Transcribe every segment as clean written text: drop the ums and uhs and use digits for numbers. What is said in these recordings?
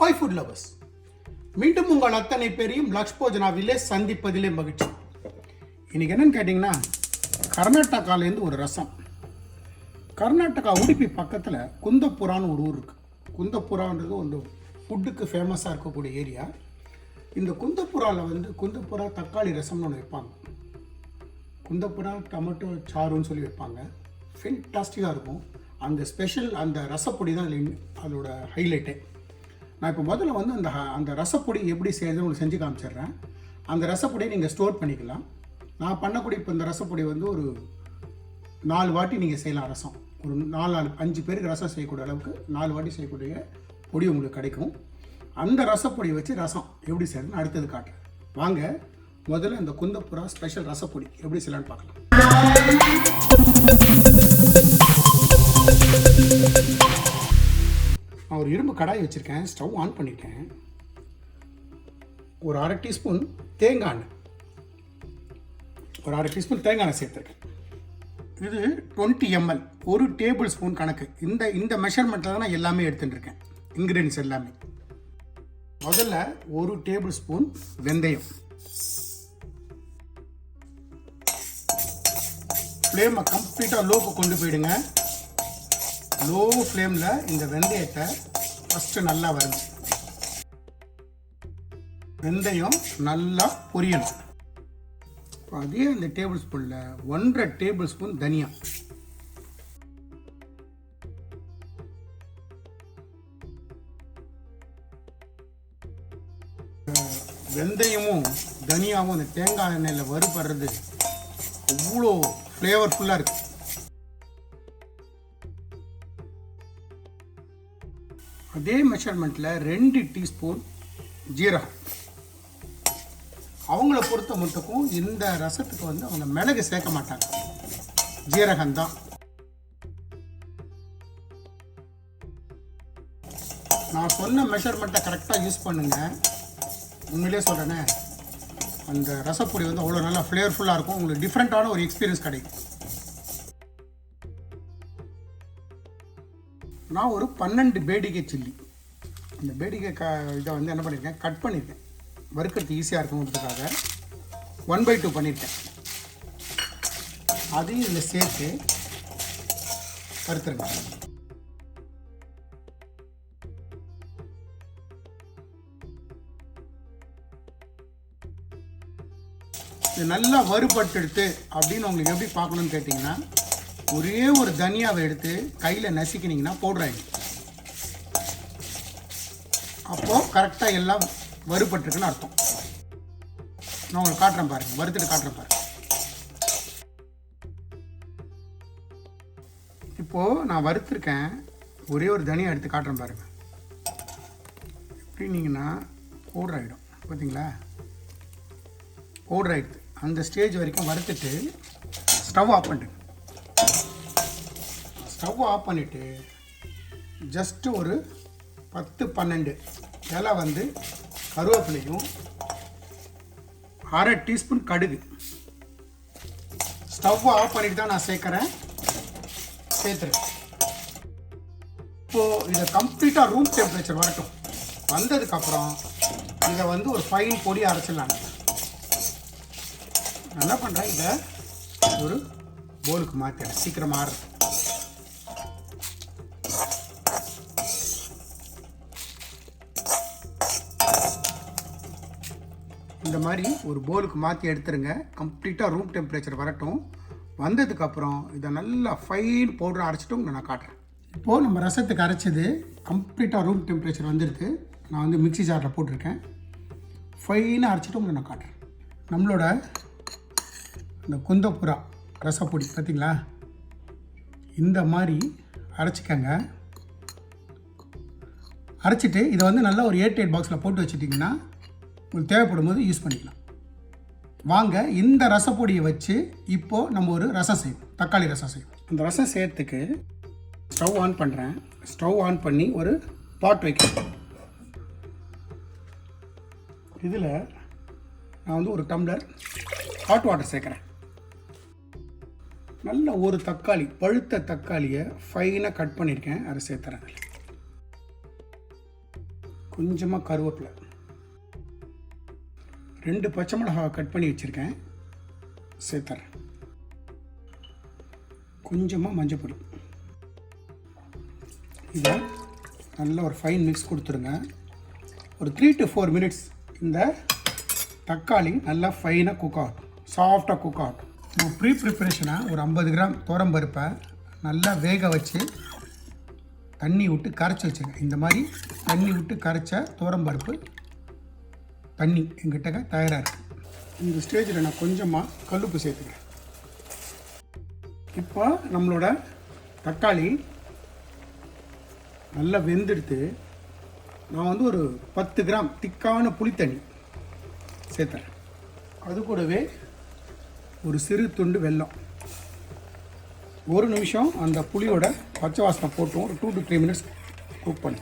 Hi food lovers, மீண்டும் உங்கள் அத்தனை பேரையும் லக்ஷ் போஜனாவிலே சந்திப்பதிலே மகிழ்ச்சி. இன்னைக்கு என்னன்னு கேட்டிங்கன்னா, கர்நாடகாலேருந்து ஒரு ரசம். கர்நாடகா உடுப்பி பக்கத்தில் குந்தப்புரான்னு ஒரு ஊர் இருக்குது. குந்தப்புரான்றது ஒரு ஃபுட்டுக்கு ஃபேமஸாக இருக்கக்கூடிய ஏரியா. இந்த குந்தப்புராவில் குந்தப்புரா தக்காளி ரசம்னு ஒன்று வைப்பாங்க. குந்தப்புரா டொமேட்டோ சாருன்னு சொல்லி வைப்பாங்க. ஃபென்டாஸ்டிக்காக இருக்கும். அந்த ஸ்பெஷல் அந்த ரசப்பொடி தான் அதோட ஹைலைட்டே. நான் இப்போ முதல்ல அந்த ரசப்பொடி எப்படி செய்யறதுன்னு உங்களுக்கு செஞ்சு காமிச்சிடுறேன். அந்த ரசப்பொடியை நீங்கள் ஸ்டோர் பண்ணிக்கலாம். நான் பண்ணக்கூடிய இப்போ இந்த ரசப்பொடி ஒரு 4 வாட்டி நீங்கள் செய்யலாம். ரசம் ஒரு 4-5 பேருக்கு ரசம் செய்யக்கூடிய அளவுக்கு 4 வாட்டி செய்யக்கூடிய பொடி உங்களுக்கு கிடைக்கும். அந்த ரசப்பொடியை வச்சு ரசம் எப்படி செய்யறதுன்னு அடுத்தது காட்டுறேன். வாங்க, முதல்ல இந்த குந்தப்புரா ஸ்பெஷல் ரசப்பொடி எப்படி செய்யலான்னு பார்க்கலாம். நான் ஒரு இரும்பு கடாய் வச்சுருக்கேன். ஸ்டவ் ஆன் பண்ணியிருக்கேன். ஒரு 1/2 டீஸ்பூன் தேங்காய் எண்ணெய் சேர்த்துருக்கேன். இது 20 ml, 1 டேபிள் ஸ்பூன் கணக்கு. இந்த மெஷர்மெண்ட்டில் தான் நான் எல்லாமே எடுத்துகிட்டு இருக்கேன். இன்க்ரீடியன்ஸ் எல்லாமே. முதல்ல 1 டேபிள் ஸ்பூன் வெந்தயம். ஃப்ளேமை கம்ப்ளீட்டாக லோக்கு கொண்டு போயிடுங்க. லோ ஃப்ளேமில் இந்த வெந்தயத்தை ஃபஸ்ட்டு நல்லா வறுங்க. வெந்தயம் நல்லா பொரியணும். அதே அந்த டேபிள் ஸ்பூனில் 1.5 டேபிள் ஸ்பூன் தனியா. வெந்தயமும் தனியாவும் அந்த தேங்காய் எண்ணெயில் வறுபடுறது அவ்வளோ ஃப்ளேவர்ஃபுல்லாக இருக்குது. அதே மெஷர்மெண்ட்டில் 2 டீஸ்பூன் ஜீரகம். அவங்கள பொறுத்த மட்டுக்கும் இந்த ரசத்துக்கு அவங்க மிளகு சேர்க்க மாட்டாங்க, ஜீரகம்தான். நான் சொன்ன மெஷர்மெண்ட்டை கரெக்டாக யூஸ் பண்ணுங்க. உண்மையிலே சொல்கிறேனே, அந்த ரசப்பொடி அவ்வளோ நல்லா ஃப்ளேவர்ஃபுல்லாக இருக்கும். உங்களுக்கு டிஃப்ரெண்ட்டான ஒரு எக்ஸ்பீரியன்ஸ் கிடைக்கும். நான் ஒரு 12 பேடிகை சில்லி, இந்த பேடிகை இதை என்ன பண்ணியிருக்கேன், கட் பண்ணியிருக்கேன். வறுக்கிறது ஈஸியாக இருக்குங்கிறதுக்காக 1/2 பண்ணியிருக்கேன். அதையும் இதில் சேர்த்து வறுத்துருங்க. இது நல்லா வறுபட்டு அப்படின்னு உங்களுக்கு எப்படி பார்க்கணும்னு கேட்டிங்கன்னா, ஒரே ஒரு தனியாவை எடுத்து கையில் நசுக்கினீங்கன்னா பவுடர் ஆகிடும். அப்போது கரெக்டாக எல்லாம் வறுபட்டுருக்குன்னு அர்த்தம். நான் உங்களுக்கு காட்டுறேன் பாருங்கள், வறுத்துட்டு காட்டுறேன் பாருங்கள். இப்போது நான் வறுத்துருக்கேன். ஒரே ஒரு தனியாக எடுத்து காட்டுறேன் பாருங்கள். எப்படின்னீங்கன்னா பவுடர் ஆகிடும். பார்த்தீங்களா, பவுடர் ஆகிடுது. அந்த ஸ்டேஜ் வரைக்கும் வறுத்துட்டு ஸ்டவ் ஆஃப் பண்ணிட்டு ஜஸ்ட்டு ஒரு 10-12 இலை கருவேப்பிலையும் 1/2 டீஸ்பூன் கடுகு. ஸ்டவ் ஆஃப் பண்ணிட்டு தான் நான் சேர்த்துறேன். இப்போது இதை கம்ப்ளீட்டாக ரூம் டெம்பரேச்சர் வரட்டும். வந்ததுக்கப்புறம் இதை ஒரு ஃபைன் பொடி அரைச்சிடலாங்க. நான் என்ன பண்ணுறேன், இதை ஒரு போலுக்கு மாற்றிடுறேன், சீக்கிரம் மாறுறது. இந்த மாதிரி ஒரு போலுக்கு மாற்றி எடுத்துருங்க. கம்ப்ளீட்டாக ரூம் டெம்பரேச்சர் வரட்டும். வந்ததுக்கப்புறம் இதை நல்லா ஃபைன் பவுடர் அரைச்சிட்டும் நான் காட்டுறேன். இப்போது நம்ம ரசத்துக்கு அரைச்சது கம்ப்ளீட்டாக ரூம் டெம்பரேச்சர் வந்துடுது. நான் மிக்ஸி ஜாரில் போட்டிருக்கேன். ஃபைனாக அரைச்சிட்டும் நான் காட்டுறேன். நம்மளோட இந்த குந்தப்புரா ரசப்பொடி பார்த்திங்களா, இந்த மாதிரி அரைச்சிக்கங்க. அரைச்சிட்டு இதை நல்லா ஒரு ஏர்டைட் பாக்ஸில் போட்டு வச்சுட்டிங்கன்னா உங்களுக்கு தேவைப்படும் போது யூஸ் பண்ணிக்கலாம். வாங்க, இந்த ரசப்பொடியை வச்சு இப்போது நம்ம ஒரு ரசம் செய்வோம், தக்காளி ரசம் செய்வோம். அந்த ரசம் செய்யறதுக்கு ஸ்டவ் ஆன் பண்ணுறேன். ஸ்டவ் ஆன் பண்ணி ஒரு பாட் வைக்கிறேன். இதில் நான் ஒரு டம்ளர் ஹாட் வாட்டர் சேர்க்குறேன். நல்ல ஒரு தக்காளி, பழுத்த தக்காளியை ஃபைனாக கட் பண்ணியிருக்கேன், அதை சேர்த்துறேன். கொஞ்சமாக கருவேப்பிலை, 2 பச்சை மிளகாவை கட் பண்ணி வச்சுருக்கேன், சேர்த்துறேன். கொஞ்சமாக மஞ்சள் பொடி. இதை நல்ல ஒரு ஃபைன் மிக்ஸ் கொடுத்துருங்க. ஒரு 3 to 4 மினிட்ஸ் இந்த தக்காளி நல்லா ஃபைனாக குக் ஆகட்டும், சாஃப்டாக குக் ஆகட்டும். நம்ம ப்ரிப்பரேஷனாக ஒரு 50 கிராம் துவரம்பருப்பை நல்லா வேக வச்சு தண்ணி விட்டு கரைச்சி வச்சுங்க. இந்த மாதிரி தண்ணி விட்டு கரைச்ச துவரம்பருப்பு தண்ணி எங்கிட்ட தயாராக இருக்குது. இந்த ஸ்டேஜில் நான் கொஞ்சமாக கல்லுப்பு சேர்த்துக்கிறேன். இப்போ நம்மளோட தக்காளி நல்லா வெந்தெடுத்து நான் வந்து ஒரு 10 கிராம் திக்கான புளித்தண்ணி சேர்த்துறேன். அது கூடவே ஒரு சிறு துண்டு வெல்லம். ஒரு நிமிஷம் அந்த புளியோட பச்சை வாசனை போட்டும் ஒரு 2 to 3 மினிட்ஸ் குக் பண்ணி.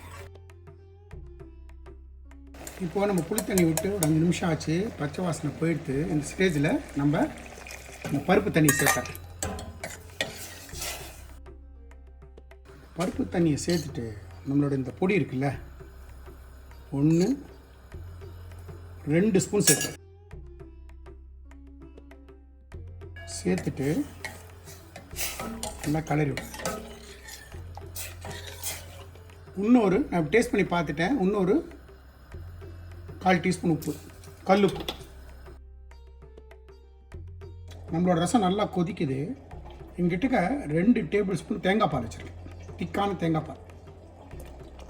இப்போ நம்ம புளித்தண்ணி விட்டு ஒரு 5 நிமிஷம் ஆச்சு, பச்சை வாசனை போயிடுத்து. இந்த ஸ்டேஜில் நம்ம இந்த பருப்பு தண்ணியை சேர்த்துறேன். பருப்பு தண்ணியை சேர்த்துட்டு நம்மளோட இந்த பொடி இருக்குல்ல, 1 2 ஸ்பூன் சேர்த்துட்டு நல்லா கலரி விடும். இன்னொரு நான் டேஸ்ட் பண்ணி பார்த்துட்டேன், இன்னொரு 1/4 டீஸ்பூன் உப்பு, கல்லுப்பு. நம்மளோட ரசம் நல்லா கொதிக்குது. எங்கிட்ட 2 டேபிள் ஸ்பூன் தேங்காய் பால் வச்சுருக்கேன், திக்கான தேங்காய் பால்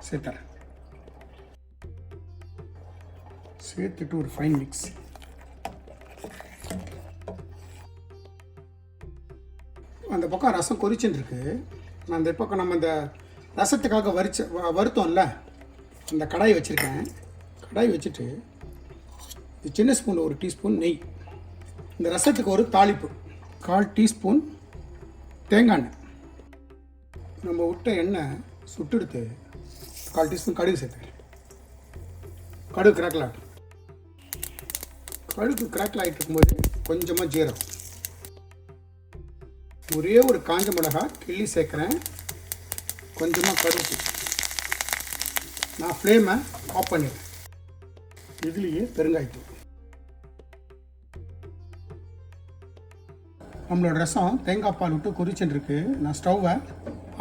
சேர்த்துறேன். சேர்த்துட்டு ஒரு ஃபைன் மிக்ஸ். அந்த பக்கம் ரசம் கொதிச்சுட்டு இருக்கு. நான் அந்த பக்கம் நம்ம இந்த ரசத்துக்காக வருத்தோம்ல, அந்த கடாய் வச்சுருக்கேன். கடாய் வச்சுட்டு இது சின்ன ஸ்பூன் 1 டீஸ்பூன் நெய். இந்த ரசத்துக்கு ஒரு தாளிப்பு 1/4 டீஸ்பூன் தேங்காய் எண்ணெய். நம்ம விட்ட எண்ணெய் சுட்டெடுத்து 1/4 டீஸ்பூன் கடுகு சேர்த்துக்கிறேன். கடுகு கிராக்கில் ஆகட்டும். கடுகு கிராக்கில் ஆகிட்டு இருக்கும்போது கொஞ்சமாக ஜீரகம், ஒரே ஒரு காஞ்ச மிளகா கிள்ளி சேர்க்குறேன், கொஞ்சமாக கருப்பு. நான் ஃப்ளேமை ஆஃப் பண்ணிடுறேன். இதுலேயே பெருங்காயத்தூள். நம்மளோட ரசம் தேங்காய் பால் விட்டு கொதிச்சுட்டுருக்கு. நான் ஸ்டவ்வை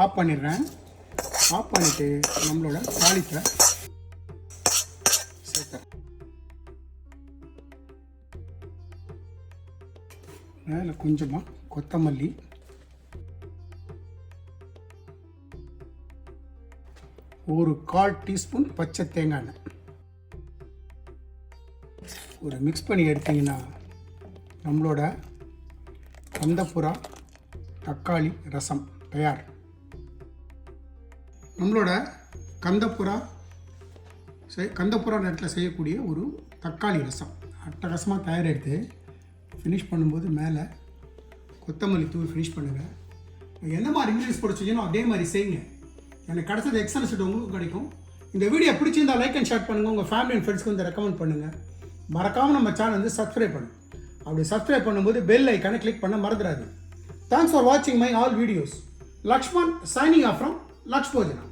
ஆஃப் பண்ணிடுறேன். ஆஃப் பண்ணிவிட்டு நம்மளோட தாளிப்பை சேர்த்துறேன். மேலே கொஞ்சமாக கொத்தமல்லி, ஒரு 1/4 டீஸ்பூன் பச்சை தேங்காய் எண்ணெய். ஒரு மிக்ஸ் பண்ணி எடுத்திங்கன்னா நம்மளோட கந்தப்புறா தக்காளி ரசம் தயார். நம்மளோட கந்தப்புறா நேரத்தில் செய்யக்கூடிய ஒரு தக்காளி ரசம் அட்டகாசமாக தயாரெடுத்து ஃபினிஷ் பண்ணும்போது மேலே கொத்தமல்லி தூள் ஃபினிஷ் பண்ணுங்கள். எந்த மாதிரி இன்க்ரீடியன்ஸ் போட்டு செஞ்சோனோ அதே மாதிரி செய்யுங்க. எனக்கு கிடைச்சது எக்ஸல் ரிசல்ட் உங்களுக்கு கிடைக்கும். இந்த வீடியோ பிடிச்சிருந்தால் லைக் அண்ட் ஷேர் பண்ணுங்கள். உங்கள் ஃபேமிலி அண்ட் ஃப்ரெண்ட்ஸ்க்கு வந்து ரெக்கமெண்ட் பண்ணுங்கள். மறக்காமல் நம்ம சேனல் வந்து சப்ஸ்கிரைப் பண்ணுங்கள். அப்படி சப்ஸ்கிரைப் பண்ணும்போது பெல் ஐக்கானை கிளிக் பண்ண மறந்துடாது. தேங்க்ஸ் ஃபார் வாட்சிங் my all videos. Lakshman signing off from லக்ஷ்போஜனா.